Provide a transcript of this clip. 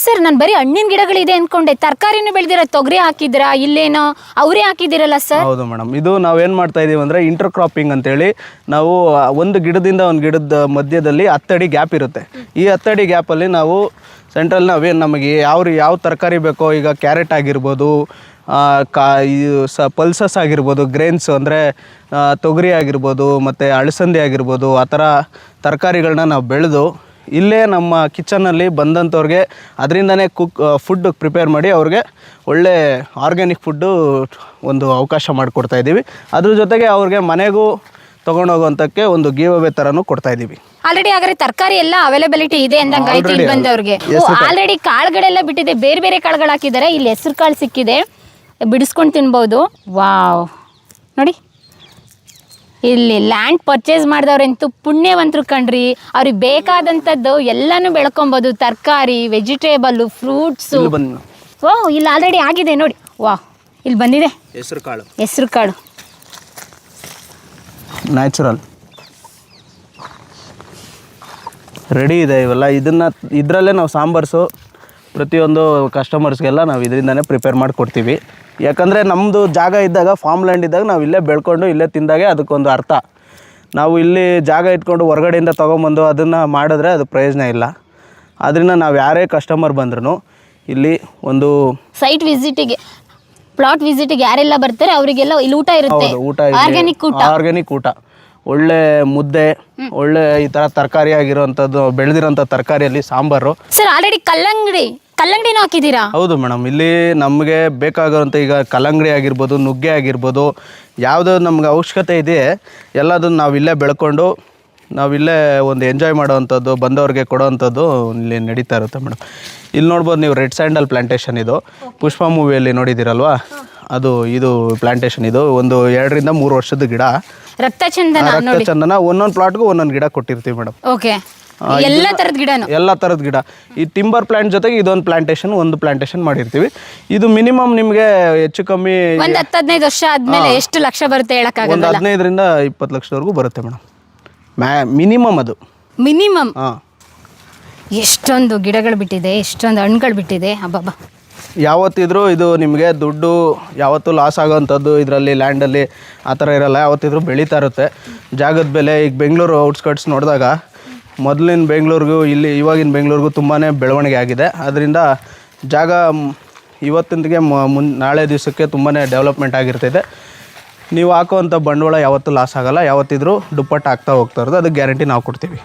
Sir ನಾನು ಬರೀ ಹಣ್ಣಿನ ಗಿಡಗಳಿದೆ ಅನ್ಕೊಂಡೆ, ತರಕಾರಿನೂ ಬೆಳೆದಿರ, ತೊಗರಿ ಹಾಕಿದ್ದೀರಾ, ಇಲ್ಲೇನೋ ಅವರೇ ಹಾಕಿದ್ದೀರಲ್ಲ ಸರ್? ಹೌದು ಮೇಡಮ್, ಇದು ನಾವೇನು ಮಾಡ್ತಾ ಇದೀವಿ ಅಂದರೆ ಇಂಟರ್ ಕ್ರಾಪಿಂಗ್ ಅಂತೇಳಿ, ನಾವು ಒಂದು ಗಿಡದಿಂದ ಒಂದು ಗಿಡದ ಮಧ್ಯದಲ್ಲಿ 10 ಅಡಿ ಗ್ಯಾಪ್ ಇರುತ್ತೆ. ಈ 10 ಅಡಿ ಗ್ಯಾಪಲ್ಲಿ ನಾವು ಸೆಂಟ್ರಲ್ಲಿ ನಾವೇನು ನಮಗೆ ಯಾವ ತರಕಾರಿ ಬೇಕೋ, ಈಗ ಕ್ಯಾರೆಟ್ ಆಗಿರ್ಬೋದು, ಪಲ್ಸಸ್ ಆಗಿರ್ಬೋದು, ಗ್ರೇನ್ಸ್ ಅಂದರೆ ತೊಗರಿ ಆಗಿರ್ಬೋದು, ಮತ್ತು ಅಳಸಂದೆ ಆಗಿರ್ಬೋದು, ಆ ಥರ ತರಕಾರಿಗಳನ್ನ ನಾವು ಬೆಳೆದು ಇಲ್ಲೇ ನಮ್ಮ ಕಿಚನಲ್ಲಿ ಬಂದಂಥವ್ರಿಗೆ ಅದರಿಂದನೇ ಫುಡ್ ಪ್ರಿಪೇರ್ ಮಾಡಿ ಅವ್ರಿಗೆ ಒಳ್ಳೆ ಆರ್ಗ್ಯಾನಿಕ್ ಫುಡ್ಡು ಒಂದು ಅವಕಾಶ ಮಾಡಿಕೊಡ್ತಾ ಇದ್ದೀವಿ. ಅದ್ರ ಜೊತೆಗೆ ಅವ್ರಿಗೆ ಮನೆಗೂ ತೊಗೊಂಡೋಗುವಂಥಕ್ಕೆ ಒಂದು ಗಿವ್ ಅವೇ ಥರನೂ ಕೊಡ್ತಾ ಇದ್ದೀವಿ. ಆಲ್ರೆಡಿ ಹಾಗಾದ್ರೆ ತರಕಾರಿ ಎಲ್ಲ ಅವೈಲೇಬಿಲಿಟಿ ಇದೆ ಅಂದಂಗೆ ಆಯ್ತು ಇಲ್ಲಿ ಬಂದವ್ರಿಗೆ. ಆಲ್ರೆಡಿ ಕಾಳುಗಳೆಲ್ಲ ಬಿಟ್ಟಿದೆ, ಬೇರೆ ಬೇರೆ ಕಾಳುಗಳು ಹಾಕಿದ್ದಾರೆ. ಇಲ್ಲಿ ಹೆಸರು ಕಾಳು ಸಿಕ್ಕಿದೆ, ಬಿಡಿಸ್ಕೊಂಡು ತಿನ್ಬೋದು. ವಾವ್, ನೋಡಿ ಇಲ್ಲಿ ಲ್ಯಾಂಡ್ ಪರ್ಚೇಸ್ ಮಾಡಿದವ್ರಂತೂ ಪುಣ್ಯವಂತರು ಕಣ್ರಿ. ಅವ್ರಿಗೆ ಬೇಕಾದಂಥದ್ದು ಎಲ್ಲನೂ ಬೆಳ್ಕೊಬೋದು, ತರಕಾರಿ, ವೆಜಿಟೇಬಲ್ಲು, ಫ್ರೂಟ್ಸು. ಓ, ಇಲ್ಲಿ ಆಲ್ರೆಡಿ ಆಗಿದೆ ನೋಡಿ. ವಾಹ್, ಇಲ್ಲಿ ಬಂದಿದೆ ಹೆಸರು ಕಾಳು ನ್ಯಾಚುರಲ್ ರೆಡಿ ಇದೆ. ಇವೆಲ್ಲ ಇದರಲ್ಲೇ ನಾವು ಸಾಂಬಾರ್ಸು ಪ್ರತಿಯೊಂದು ಕಸ್ಟಮರ್ಸ್ಗೆಲ್ಲ ನಾವು ಇದರಿಂದನೇ ಪ್ರಿಪೇರ್ ಮಾಡಿ ಕೊಡ್ತೀವಿ. ಯಾಕಂದರೆ ನಮ್ಮದು ಜಾಗ ಇದ್ದಾಗ, ಫಾರ್ಮ್ ಲ್ಯಾಂಡ್ ಇದ್ದಾಗ ನಾವು ಇಲ್ಲೇ ಬೆಳ್ಕೊಂಡು ಇಲ್ಲೇ ತಿಂದಾಗೆ ಅದಕ್ಕೊಂದು ಅರ್ಥ. ನಾವು ಇಲ್ಲಿ ಜಾಗ ಇಟ್ಕೊಂಡು ಹೊರಗಡೆಯಿಂದ ತೊಗೊಂಬಂದು ಅದನ್ನು ಮಾಡಿದ್ರೆ ಅದು ಪ್ರಯೋಜನ ಇಲ್ಲ. ಆದ್ದರಿಂದ ನಾವು ಯಾರೇ ಕಸ್ಟಮರ್ ಬಂದ್ರೂ ಇಲ್ಲಿ ಒಂದು ಸೈಟ್ ವಿಸಿಟಿಗೆ, ಪ್ಲಾಟ್ ವಿಸಿಟಿಗೆ ಯಾರೆಲ್ಲ ಬರ್ತಾರೆ ಅವರಿಗೆಲ್ಲ ಇಲ್ಲಿ ಊಟ ಇರುತ್ತೆ. ಆರ್ಗ್ಯಾನಿಕ್ ಊಟ, ಒಳ್ಳೆ ಮುದ್ದೆ, ಒಳ್ಳೆ ಈ ಥರ ತರಕಾರಿ ಆಗಿರೋವಂಥದ್ದು, ಬೆಳೆದಿರೋಂಥ ತರಕಾರಿಯಲ್ಲಿ ಸಾಂಬಾರು. ಸರ್ ಆಲ್ರೆಡಿ ಕಲ್ಲಂಗಡಿನೂ ಹಾಕಿದ್ದೀರಾ? ಹೌದು ಮೇಡಮ್, ಇಲ್ಲಿ ನಮಗೆ ಬೇಕಾಗಿರೋಂಥ ಈಗ ಕಲ್ಲಂಗಡಿ ಆಗಿರ್ಬೋದು, ನುಗ್ಗೆ ಆಗಿರ್ಬೋದು, ಯಾವುದೋ ನಮ್ಗೆ ಅವಶ್ಯಕತೆ ಇದೆ ಎಲ್ಲದನ್ನು ನಾವು ಇಲ್ಲೇ ಬೆಳ್ಕೊಂಡು ನಾವಿಲ್ಲೇ ಒಂದು ಎಂಜಾಯ್ ಮಾಡೋವಂಥದ್ದು, ಬಂದವ್ರಿಗೆ ಕೊಡೋವಂಥದ್ದು ಇಲ್ಲಿ ನಡೀತಾ ಇರುತ್ತೆ ಮೇಡಮ್. ಇಲ್ಲಿ ನೋಡ್ಬೋದು ನೀವು, ರೆಡ್ ಸ್ಯಾಂಡಲ್ ಪ್ಲಾಂಟೇಶನ್. ಇದು ಪುಷ್ಪ ಮೂವಿಯಲ್ಲಿ ನೋಡಿದ್ದೀರಲ್ವಾ, ಇದು ಪ್ಲಾಂಟೇಶನ್. ಇದು ಒಂದು 2 ರಿಂದ 3 ವರ್ಷದ ಗಿಡ. ರಕ್ತಚಂದನ ಒಂದೊಂದು ಪ್ಲಾಟ್ಗೂ ಒಂದೊಂದು ಗಿಡ ಕೊಟ್ಟಿರ್ತೀವಿ ಮೇಡಮ್. ಓಕೆ, ಎಲ್ಲ ಥರದ ಗಿಡ. ಈ ಟಿಂಬರ್ ಪ್ಲಾಂಟ್ ಜೊತೆಗೆ ಇದೊಂದು ಪ್ಲಾಂಟೇಶನ್ ಮಾಡಿರ್ತೀವಿ. ಇದು ಮಿನಿಮಮ್ ನಿಮಗೆ ಹೆಚ್ಚು ಕಮ್ಮಿ 15 ವರ್ಷ ಆದ್ಮೇಲೆ ಎಷ್ಟು ಲಕ್ಷ ಬರುತ್ತೆ ಹೇಳಕ್ಕಾಗಲ್ಲ. ಒಂದು 15 ರಿಂದ 20 ಲಕ್ಷದವರೆಗೂ ಬರುತ್ತೆ ಮೇಡಮ್, ಮಿನಿಮಮ್. ಅದು ಮಿನಿಮಮ್. ಎಷ್ಟೊಂದು ಗಿಡಗಳು ಬಿಟ್ಟಿದೆ, ಎಷ್ಟೊಂದು ಹಣ್ಣುಗಳು ಬಿಟ್ಟಿದೆ. ಹಬ್ಬ, ಯಾವತ್ತಿದ್ರೂ ಇದು ನಿಮಗೆ ದುಡ್ಡು ಯಾವತ್ತೂ ಲಾಸ್ ಆಗೋವಂಥದ್ದು ಇದರಲ್ಲಿ, ಲ್ಯಾಂಡಲ್ಲಿ ಆ ಥರ ಇರೋಲ್ಲ. ಯಾವತ್ತಿದ್ರೂ ಬೆಳೀತಾ ಇರುತ್ತೆ. ಜಾಗದ ಬೆಲೆ ಈಗ ಬೆಂಗಳೂರು ಔಟ್ಸ್ಕರ್ಟ್ಸ್ ನೋಡಿದಾಗ ಮೊದಲಿನ ಬೆಂಗಳೂರಿಗೂ ಇವಾಗಿನ ಬೆಂಗಳೂರಿಗೂ ತುಂಬಾ ಬೆಳವಣಿಗೆ ಆಗಿದೆ. ಅದರಿಂದ ಜಾಗ ಇವತ್ತಿಂದಿಗೆ ನಾಳೆ ದಿವಸಕ್ಕೆ ತುಂಬಾ ಡೆವಲಪ್ಮೆಂಟ್ ಆಗಿರ್ತೈತೆ. ನೀವು ಹಾಕುವಂಥ ಬಂಡವಾಳ ಯಾವತ್ತೂ ಲಾಸ್ ಆಗೋಲ್ಲ, ಯಾವತ್ತಿದ್ರೂ ದುಪ್ಪಟ್ಟು ಆಗ್ತಾ ಹೋಗ್ತಾ ಇರೋದು, ಅದಕ್ಕೆ ಗ್ಯಾರಂಟಿ ನಾವು ಕೊಡ್ತೀವಿ.